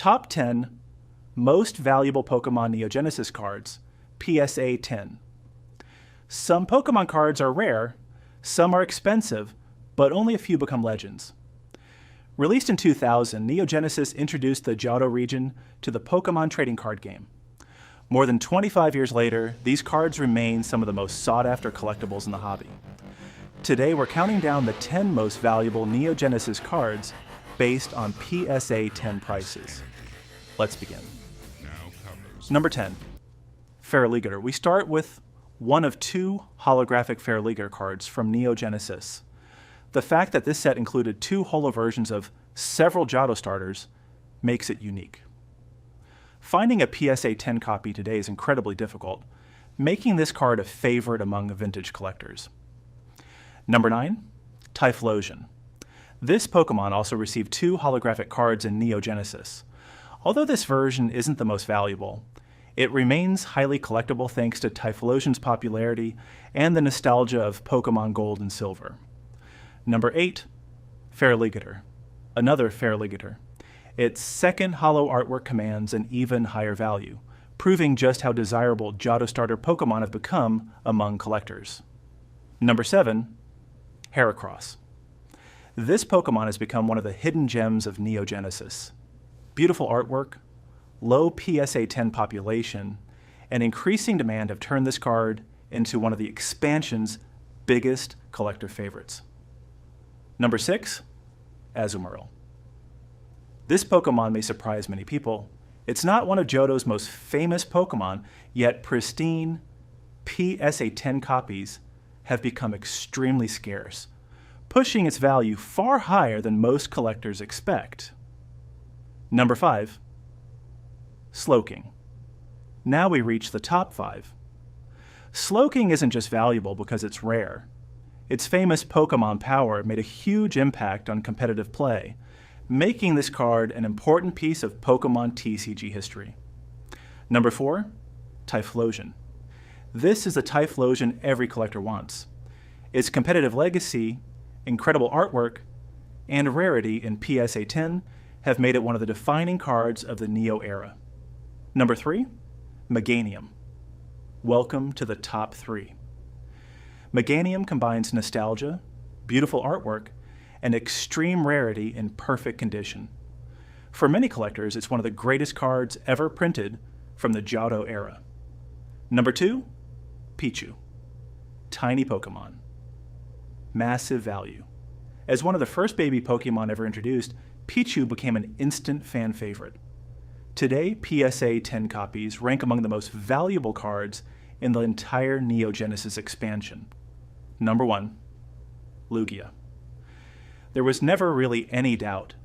Top 10 Most Valuable Pokemon Neo Genesis Cards, PSA 10. Some Pokemon cards are rare, some are expensive, but only a few become legends. Released in 2000, Neo Genesis introduced the Johto region to the Pokémon Trading Card Game. More than 25 years later, these cards remain some of the most sought-after collectibles in the hobby. Today, we're counting down the 10 most valuable Neo Genesis cards based on PSA 10 prices. Let's begin. Number 10, Feraligatr. We start with one of two holographic Feraligatr cards from Neo Genesis. The fact that this set included two holo versions of several Johto starters makes it unique. Finding a PSA 10 copy today is incredibly difficult, making this card a favorite among vintage collectors. Number 9, Typhlosion. This Pokemon also received two holographic cards in Neo Genesis. Although this version isn't the most valuable, it remains highly collectible thanks to Typhlosion's popularity and the nostalgia of Pokemon Gold and Silver. Number 8, Feraligatr. Another Feraligatr. Its second holo artwork commands an even higher value, proving just how desirable Johto starter Pokemon have become among collectors. Number 7, Heracross. This Pokemon has become one of the hidden gems of Neo Genesis. Beautiful artwork, low PSA 10 population, and increasing demand have turned this card into one of the expansion's biggest collector favorites. Number 6, Azumarill. This Pokemon may surprise many people. It's not one of Johto's most famous Pokemon, yet pristine PSA 10 copies have become extremely scarce, pushing its value far higher than most collectors expect. Number 5, Slowking. Now we reach the top 5. Slowking isn't just valuable because it's rare. Its famous Pokemon power made a huge impact on competitive play, making this card an important piece of Pokemon TCG history. Number 4, Typhlosion. This is the Typhlosion every collector wants. Its competitive legacy, incredible artwork, and rarity in PSA 10 have made it one of the defining cards of the Neo era. Number 3, Meganium. Welcome to the top 3. Meganium combines nostalgia, beautiful artwork, and extreme rarity in perfect condition. For many collectors, it's one of the greatest cards ever printed from the Johto era. Number 2, Pichu. Tiny Pokemon. Massive value. As one of the first baby Pokemon ever introduced, Pichu became an instant fan favorite. Today, PSA 10 copies rank among the most valuable cards in the entire Neo Genesis expansion. Number 1, Lugia. There was never really any doubt.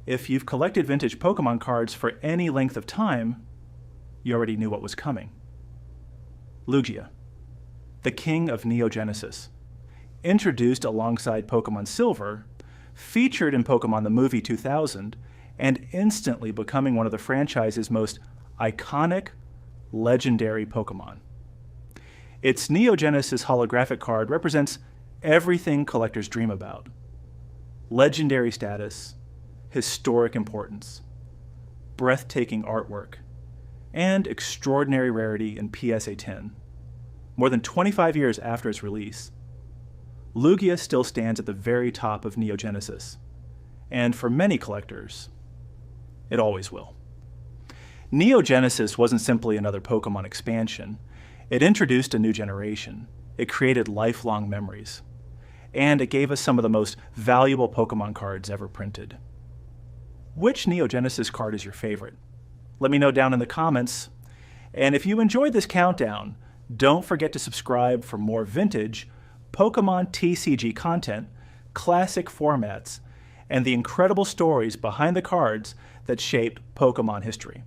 If you've collected vintage Pokemon cards for any length of time, you already knew what was coming. Lugia, the king of Neo Genesis. Introduced alongside Pokemon Silver, featured in Pokemon the Movie 2000, and instantly becoming one of the franchise's most iconic, legendary Pokemon. Its Neo Genesis holographic card represents everything collectors dream about. Legendary status, historic importance, breathtaking artwork, and extraordinary rarity in PSA 10. More than 25 years after its release, Lugia still stands at the very top of Neo Genesis, and for many collectors, it always will. Neo Genesis wasn't simply another Pokemon expansion. It introduced a new generation. It created lifelong memories. And it gave us some of the most valuable Pokemon cards ever printed. Which Neo Genesis card is your favorite? Let me know down in the comments. And if you enjoyed this countdown, don't forget to subscribe for more vintage Pokemon TCG content, classic formats, and the incredible stories behind the cards that shaped Pokemon history.